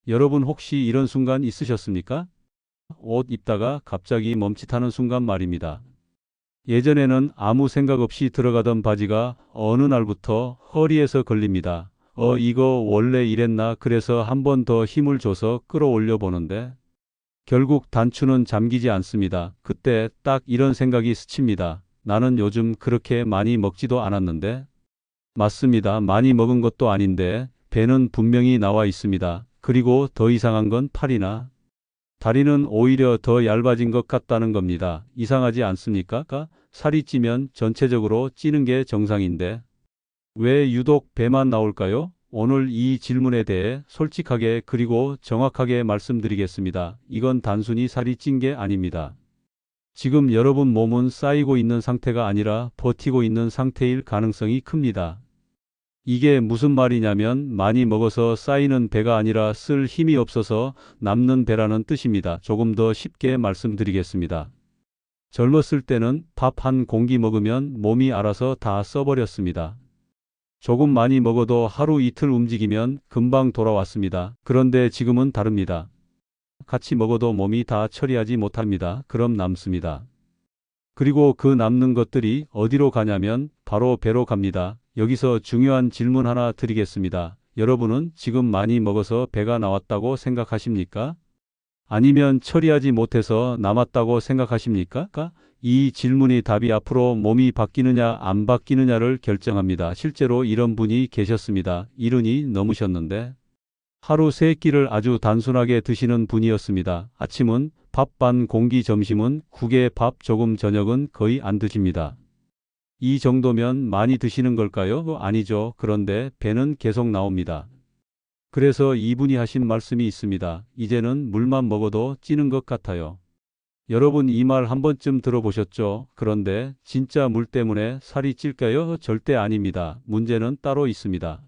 여러분 혹시 이런 순간 있으셨습니까? 옷 입다가 갑자기 멈칫하는 순간 말입니다. 예전에는 아무 생각 없이 들어가던 바지가 어느 날부터 허리에서 걸립니다. 이거 원래 이랬나? 그래서 한 번 더 힘을 줘서 끌어올려 보는데 결국 단추는 잠기지 않습니다. 그때 딱 이런 생각이 스칩니다. 나는 요즘 그렇게 많이 먹지도 않았는데? 맞습니다. 많이 먹은 것도 아닌데 배는 분명히 나와 있습니다. 그리고 더 이상한 건 팔이나 다리는 오히려 더 얇아진 것 같다는 겁니다. 이상하지 않습니까? 살이 찌면 전체적으로 찌는 게 정상인데 왜 유독 배만 나올까요? 오늘 이 질문에 대해 솔직하게 그리고 정확하게 말씀드리겠습니다. 이건 단순히 살이 찐 게 아닙니다. 지금 여러분 몸은 쌓이고 있는 상태가 아니라 버티고 있는 상태일 가능성이 큽니다. 이게 무슨 말이냐면 많이 먹어서 쌓이는 배가 아니라 쓸 힘이 없어서 남는 배라는 뜻입니다. 조금 더 쉽게 말씀드리겠습니다. 젊었을 때는 밥 한 공기 먹으면 몸이 알아서 다 써버렸습니다. 조금 많이 먹어도 하루 이틀 움직이면 금방 돌아왔습니다. 그런데 지금은 다릅니다. 같이 먹어도 몸이 다 처리하지 못합니다. 그럼 남습니다. 그리고 그 남는 것들이 어디로 가냐면 바로 배로 갑니다. 여기서 중요한 질문 하나 드리겠습니다. 여러분은 지금 많이 먹어서 배가 나왔다고 생각하십니까? 아니면 처리하지 못해서 남았다고 생각하십니까? 이 질문이 답이 앞으로 몸이 바뀌느냐 안 바뀌느냐를 결정합니다. 실제로 이런 분이 계셨습니다. 70이 넘으셨는데 하루 세 끼를 아주 단순하게 드시는 분이었습니다. 아침은 밥 반 공기, 점심은 국에 밥 조금, 저녁은 거의 안 드십니다. 이 정도면 많이 드시는 걸까요? 아니죠. 그런데 배는 계속 나옵니다. 그래서 이분이 하신 말씀이 있습니다. 이제는 물만 먹어도 찌는 것 같아요. 여러분 이 말 한 번쯤 들어보셨죠? 그런데 진짜 물 때문에 살이 찔까요? 절대 아닙니다. 문제는 따로 있습니다.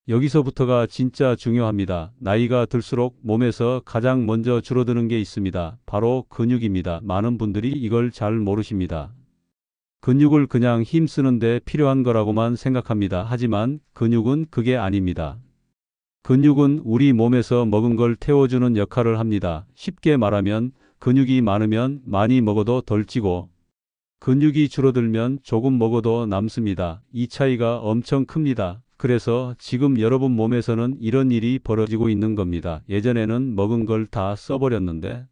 여기서부터가 진짜 중요합니다. 나이가 들수록 몸에서 가장 먼저 줄어드는 게 있습니다. 바로 근육입니다. 많은 분들이 이걸 잘 모르십니다. 근육을 그냥 힘쓰는데 필요한 거라고만 생각합니다. 하지만 근육은 그게 아닙니다. 근육은 우리 몸에서 먹은 걸 태워주는 역할을 합니다. 쉽게 말하면 근육이 많으면 많이 먹어도 덜 찌고 근육이 줄어들면 조금 먹어도 남습니다. 이 차이가 엄청 큽니다. 그래서 지금 여러분 몸에서는 이런 일이 벌어지고 있는 겁니다. 예전에는 먹은 걸 다 써버렸는데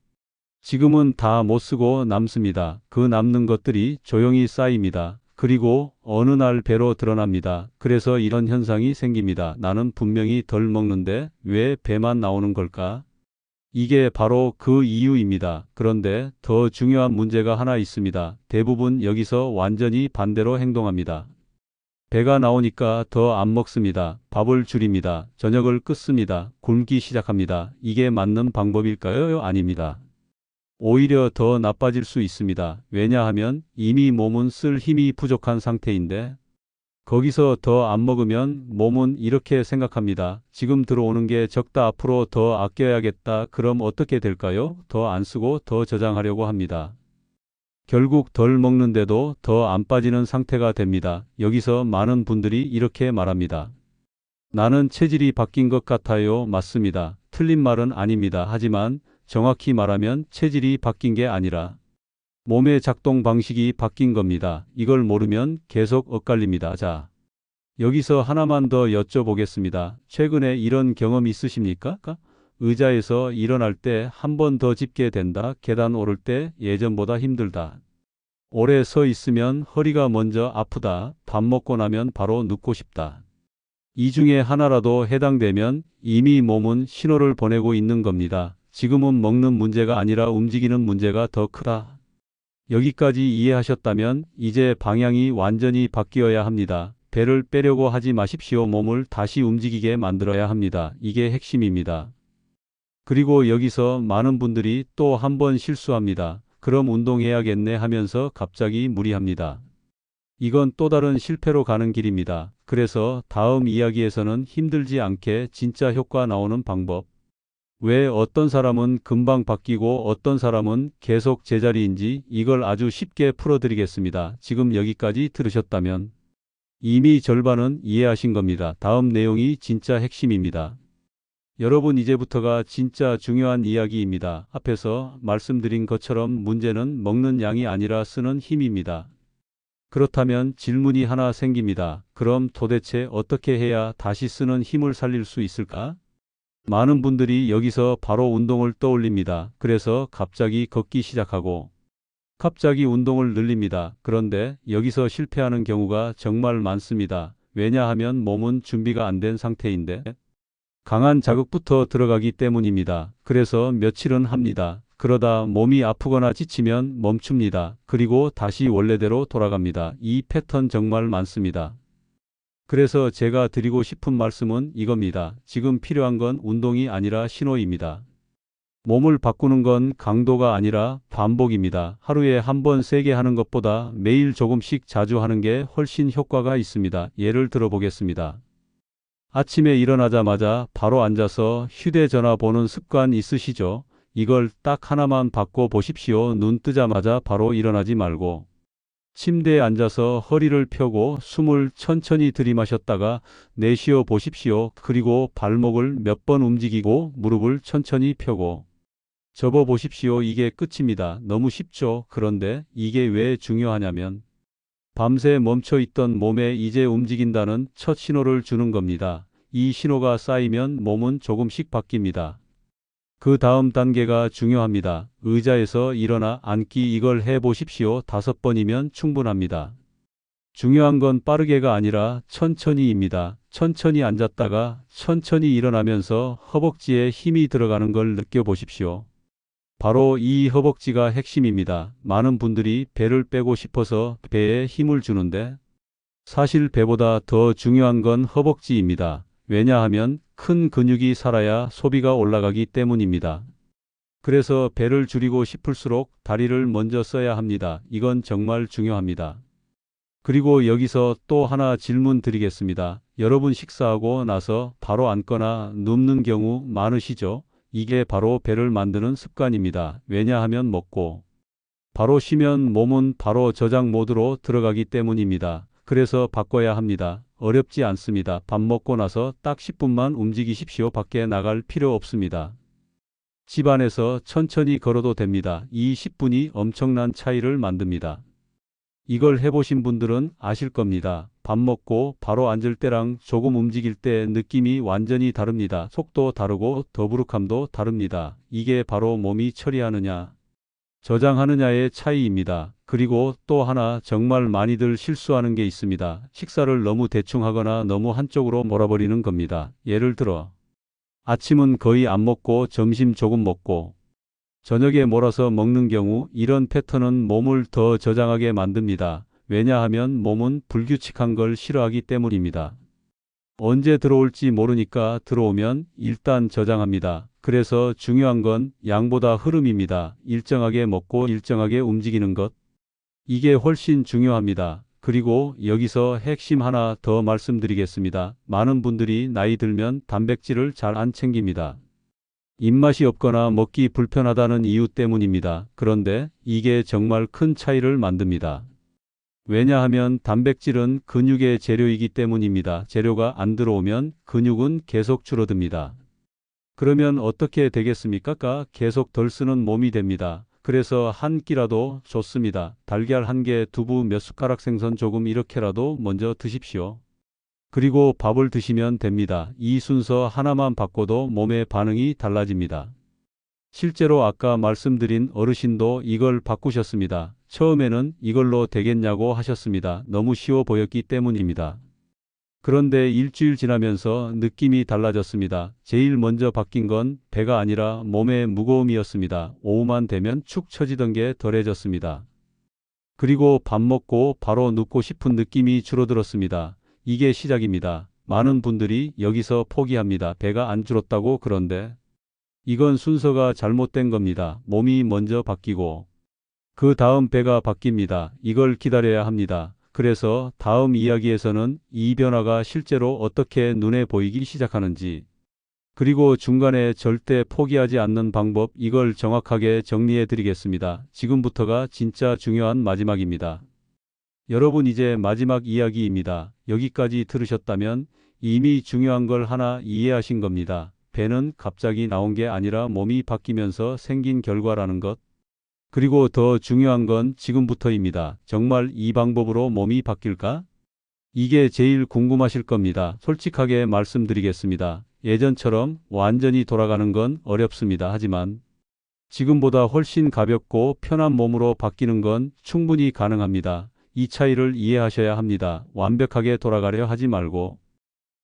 지금은 다 못 쓰고 남습니다. 그 남는 것들이 조용히 쌓입니다. 그리고 어느 날 배로 드러납니다. 그래서 이런 현상이 생깁니다. 나는 분명히 덜 먹는데 왜 배만 나오는 걸까? 이게 바로 그 이유입니다. 그런데 더 중요한 문제가 하나 있습니다. 대부분 여기서 완전히 반대로 행동합니다. 배가 나오니까 더 안 먹습니다. 밥을 줄입니다. 저녁을 끊습니다. 굶기 시작합니다. 이게 맞는 방법일까요? 아닙니다. 오히려 더 나빠질 수 있습니다. 왜냐하면 이미 몸은 쓸 힘이 부족한 상태인데 거기서 더 안 먹으면 몸은 이렇게 생각합니다. 지금 들어오는 게 적다. 앞으로 더 아껴야겠다. 그럼 어떻게 될까요? 더 안 쓰고 더 저장하려고 합니다. 결국 덜 먹는데도 더 안 빠지는 상태가 됩니다. 여기서 많은 분들이 이렇게 말합니다. 나는 체질이 바뀐 것 같아요. 맞습니다. 틀린 말은 아닙니다. 하지만 정확히 말하면 체질이 바뀐 게 아니라 몸의 작동 방식이 바뀐 겁니다. 이걸 모르면 계속 엇갈립니다. 자, 여기서 하나만 더 여쭤보겠습니다. 최근에 이런 경험 있으십니까? 의자에서 일어날 때 한 번 더 짚게 된다. 계단 오를 때 예전보다 힘들다. 오래 서 있으면 허리가 먼저 아프다. 밥 먹고 나면 바로 눕고 싶다. 이 중에 하나라도 해당되면 이미 몸은 신호를 보내고 있는 겁니다. 지금은 먹는 문제가 아니라 움직이는 문제가 더 크다. 여기까지 이해하셨다면 이제 방향이 완전히 바뀌어야 합니다. 배를 빼려고 하지 마십시오. 몸을 다시 움직이게 만들어야 합니다. 이게 핵심입니다. 그리고 여기서 많은 분들이 또 한 번 실수합니다. 그럼 운동해야겠네 하면서 갑자기 무리합니다. 이건 또 다른 실패로 가는 길입니다. 그래서 다음 이야기에서는 힘들지 않게 진짜 효과 나오는 방법, 왜 어떤 사람은 금방 바뀌고 어떤 사람은 계속 제자리인지 이걸 아주 쉽게 풀어드리겠습니다. 지금 여기까지 들으셨다면 이미 절반은 이해하신 겁니다. 다음 내용이 진짜 핵심입니다. 여러분, 이제부터가 진짜 중요한 이야기입니다. 앞에서 말씀드린 것처럼 문제는 먹는 양이 아니라 쓰는 힘입니다. 그렇다면 질문이 하나 생깁니다. 그럼 도대체 어떻게 해야 다시 쓰는 힘을 살릴 수 있을까? 많은 분들이 여기서 바로 운동을 떠올립니다. 그래서 갑자기 걷기 시작하고 갑자기 운동을 늘립니다. 그런데 여기서 실패하는 경우가 정말 많습니다. 왜냐하면 몸은 준비가 안 된 상태인데 강한 자극부터 들어가기 때문입니다. 그래서 며칠은 합니다. 그러다 몸이 아프거나 지치면 멈춥니다. 그리고 다시 원래대로 돌아갑니다. 이 패턴 정말 많습니다. 그래서 제가 드리고 싶은 말씀은 이겁니다. 지금 필요한 건 운동이 아니라 신호입니다. 몸을 바꾸는 건 강도가 아니라 반복입니다. 하루에 한 번 세게 하는 것보다 매일 조금씩 자주 하는 게 훨씬 효과가 있습니다. 예를 들어 보겠습니다. 아침에 일어나자마자 바로 앉아서 휴대전화 보는 습관 있으시죠? 이걸 딱 하나만 바꿔 보십시오. 눈 뜨자마자 바로 일어나지 말고 침대에 앉아서 허리를 펴고 숨을 천천히 들이마셨다가 내쉬어 보십시오. 그리고 발목을 몇 번 움직이고 무릎을 천천히 펴고 접어 보십시오. 이게 끝입니다. 너무 쉽죠? 그런데 이게 왜 중요하냐면 밤새 멈춰 있던 몸에 이제 움직인다는 첫 신호를 주는 겁니다. 이 신호가 쌓이면 몸은 조금씩 바뀝니다. 그 다음 단계가 중요합니다. 의자에서 일어나 앉기, 이걸 해 보십시오. 5번이면 충분합니다. 중요한 건 빠르게가 아니라 천천히입니다. 천천히 앉았다가 천천히 일어나면서 허벅지에 힘이 들어가는 걸 느껴보십시오. 바로 이 허벅지가 핵심입니다. 많은 분들이 배를 빼고 싶어서 배에 힘을 주는데 사실 배보다 더 중요한 건 허벅지입니다. 왜냐하면 큰 근육이 살아야 소비가 올라가기 때문입니다. 그래서 배를 줄이고 싶을수록 다리를 먼저 써야 합니다. 이건 정말 중요합니다. 그리고 여기서 또 하나 질문 드리겠습니다. 여러분, 식사하고 나서 바로 앉거나 눕는 경우 많으시죠? 이게 바로 배를 만드는 습관입니다. 왜냐하면 먹고 바로 쉬면 몸은 바로 저장 모드로 들어가기 때문입니다. 그래서 바꿔야 합니다. 어렵지 않습니다. 밥 먹고 나서 딱 10분만 움직이십시오. 밖에 나갈 필요 없습니다. 집 안에서 천천히 걸어도 됩니다. 이 10분이 엄청난 차이를 만듭니다. 이걸 해보신 분들은 아실 겁니다. 밥 먹고 바로 앉을 때랑 조금 움직일 때 느낌이 완전히 다릅니다. 속도 다르고 더부룩함도 다릅니다. 이게 바로 몸이 처리하느냐, 저장하느냐의 차이입니다. 그리고 또 하나 정말 많이들 실수하는 게 있습니다. 식사를 너무 대충 하거나 너무 한쪽으로 몰아버리는 겁니다. 예를 들어 아침은 거의 안 먹고 점심 조금 먹고 저녁에 몰아서 먹는 경우, 이런 패턴은 몸을 더 저장하게 만듭니다. 왜냐하면 몸은 불규칙한 걸 싫어하기 때문입니다. 언제 들어올지 모르니까 들어오면 일단 저장합니다. 그래서 중요한 건 양보다 흐름입니다. 일정하게 먹고 일정하게 움직이는 것. 이게 훨씬 중요합니다. 그리고 여기서 핵심 하나 더 말씀드리겠습니다. 많은 분들이 나이 들면 단백질을 잘 안 챙깁니다. 입맛이 없거나 먹기 불편하다는 이유 때문입니다. 그런데 이게 정말 큰 차이를 만듭니다. 왜냐하면 단백질은 근육의 재료이기 때문입니다. 재료가 안 들어오면 근육은 계속 줄어듭니다. 그러면 어떻게 되겠습니까? 계속 덜 쓰는 몸이 됩니다. 그래서 한 끼라도 좋습니다. 달걀 한 개, 두부 몇 숟가락, 생선 조금, 이렇게라도 먼저 드십시오. 그리고 밥을 드시면 됩니다. 이 순서 하나만 바꿔도 몸의 반응이 달라집니다. 실제로 아까 말씀드린 어르신도 이걸 바꾸셨습니다. 처음에는 이걸로 되겠냐고 하셨습니다. 너무 쉬워 보였기 때문입니다. 그런데 일주일 지나면서 느낌이 달라졌습니다. 제일 먼저 바뀐 건 배가 아니라 몸의 무거움이었습니다. 오후만 되면 축 처지던 게 덜해졌습니다. 그리고 밥 먹고 바로 눕고 싶은 느낌이 줄어들었습니다. 이게 시작입니다. 많은 분들이 여기서 포기합니다. 배가 안 줄었다고. 그런데 이건 순서가 잘못된 겁니다. 몸이 먼저 바뀌고 그 다음 배가 바뀝니다. 이걸 기다려야 합니다. 그래서 다음 이야기에서는 이 변화가 실제로 어떻게 눈에 보이기 시작하는지, 그리고 중간에 절대 포기하지 않는 방법, 이걸 정확하게 정리해 드리겠습니다. 지금부터가 진짜 중요한 마지막입니다. 여러분, 이제 마지막 이야기입니다. 여기까지 들으셨다면 이미 중요한 걸 하나 이해하신 겁니다. 배는 갑자기 나온 게 아니라 몸이 바뀌면서 생긴 결과라는 것. 그리고 더 중요한 건 지금부터입니다. 정말 이 방법으로 몸이 바뀔까? 이게 제일 궁금하실 겁니다. 솔직하게 말씀드리겠습니다. 예전처럼 완전히 돌아가는 건 어렵습니다. 하지만 지금보다 훨씬 가볍고 편한 몸으로 바뀌는 건 충분히 가능합니다. 이 차이를 이해하셔야 합니다. 완벽하게 돌아가려 하지 말고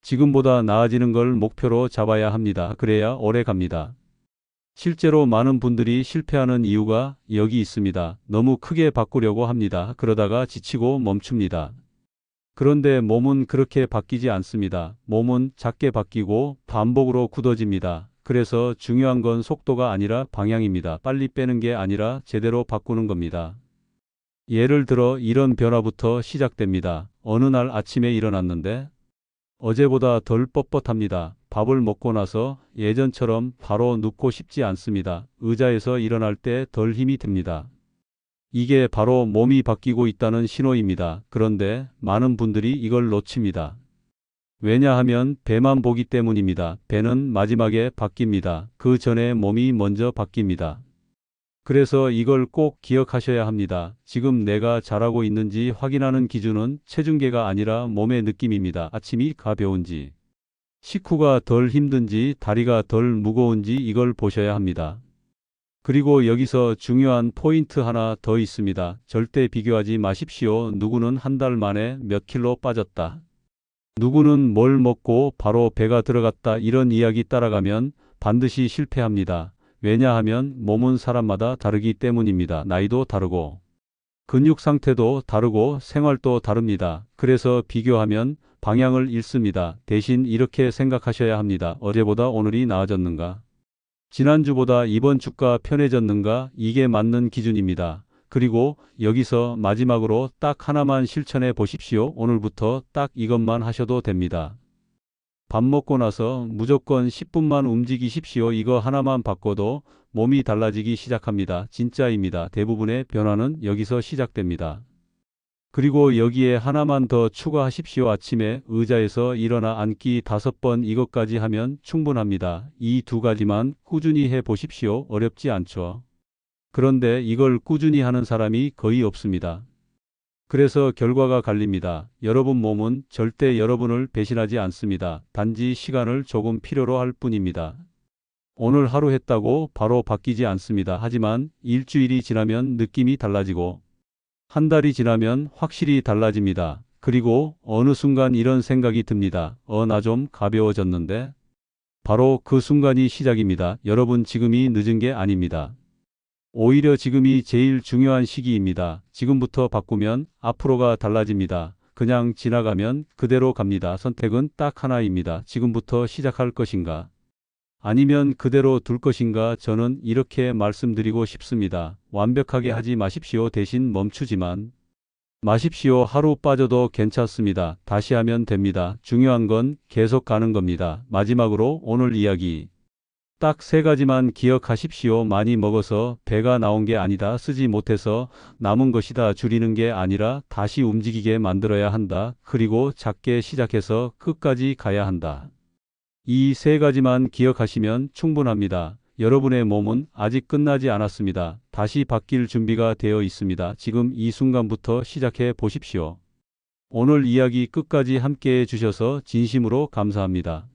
지금보다 나아지는 걸 목표로 잡아야 합니다. 그래야 오래 갑니다. 실제로 많은 분들이 실패하는 이유가 여기 있습니다. 너무 크게 바꾸려고 합니다. 그러다가 지치고 멈춥니다. 그런데 몸은 그렇게 바뀌지 않습니다. 몸은 작게 바뀌고 반복으로 굳어집니다. 그래서 중요한 건 속도가 아니라 방향입니다. 빨리 빼는 게 아니라 제대로 바꾸는 겁니다. 예를 들어 이런 변화부터 시작됩니다. 어느 날 아침에 일어났는데 어제보다 덜 뻣뻣합니다. 밥을 먹고 나서 예전처럼 바로 눕고 싶지 않습니다. 의자에서 일어날 때 덜 힘이 듭니다. 이게 바로 몸이 바뀌고 있다는 신호입니다. 그런데 많은 분들이 이걸 놓칩니다. 왜냐하면 배만 보기 때문입니다. 배는 마지막에 바뀝니다. 그 전에 몸이 먼저 바뀝니다. 그래서 이걸 꼭 기억하셔야 합니다. 지금 내가 잘하고 있는지 확인하는 기준은 체중계가 아니라 몸의 느낌입니다. 아침이 가벼운지, 식후가 덜 힘든지, 다리가 덜 무거운지 이걸 보셔야 합니다. 그리고 여기서 중요한 포인트 하나 더 있습니다. 절대 비교하지 마십시오. 누구는 한 달 만에 몇 킬로 빠졌다. 누구는 뭘 먹고 바로 배가 들어갔다. 이런 이야기 따라가면 반드시 실패합니다. 왜냐하면 몸은 사람마다 다르기 때문입니다. 나이도 다르고 근육 상태도 다르고 생활도 다릅니다. 그래서 비교하면 방향을 잃습니다. 대신 이렇게 생각하셔야 합니다. 어제보다 오늘이 나아졌는가? 지난주보다 이번 주가 편해졌는가? 이게 맞는 기준입니다. 그리고 여기서 마지막으로 딱 하나만 실천해 보십시오. 오늘부터 딱 이것만 하셔도 됩니다. 밥 먹고 나서 무조건 10분만 움직이십시오. 이거 하나만 바꿔도 몸이 달라지기 시작합니다. 진짜입니다. 대부분의 변화는 여기서 시작됩니다. 그리고 여기에 하나만 더 추가하십시오. 아침에 의자에서 일어나 앉기 5번 이것까지 하면 충분합니다. 이 2가지만 꾸준히 해 보십시오. 어렵지 않죠? 그런데 이걸 꾸준히 하는 사람이 거의 없습니다. 그래서 결과가 갈립니다. 여러분 몸은 절대 여러분을 배신하지 않습니다. 단지 시간을 조금 필요로 할 뿐입니다. 오늘 하루 했다고 바로 바뀌지 않습니다. 하지만 일주일이 지나면 느낌이 달라지고 한 달이 지나면 확실히 달라집니다. 그리고 어느 순간 이런 생각이 듭니다. 나 좀 가벼워졌는데? 바로 그 순간이 시작입니다. 여러분 지금이 늦은 게 아닙니다. 오히려 지금이 제일 중요한 시기입니다. 지금부터 바꾸면 앞으로가 달라집니다. 그냥 지나가면 그대로 갑니다. 선택은 딱 하나입니다. 지금부터 시작할 것인가? 아니면 그대로 둘 것인가? 저는 이렇게 말씀드리고 싶습니다. 완벽하게 하지 마십시오. 대신 멈추지만 마십시오. 하루 빠져도 괜찮습니다. 다시 하면 됩니다. 중요한 건 계속 가는 겁니다. 마지막으로 오늘 이야기. 딱 3가지만 기억하십시오. 많이 먹어서 배가 나온 게 아니다. 쓰지 못해서 남은 것이다. 줄이는 게 아니라 다시 움직이게 만들어야 한다. 그리고 작게 시작해서 끝까지 가야 한다. 이 3가지만 기억하시면 충분합니다. 여러분의 몸은 아직 끝나지 않았습니다. 다시 바뀔 준비가 되어 있습니다. 지금 이 순간부터 시작해 보십시오. 오늘 이야기 끝까지 함께해 주셔서 진심으로 감사합니다.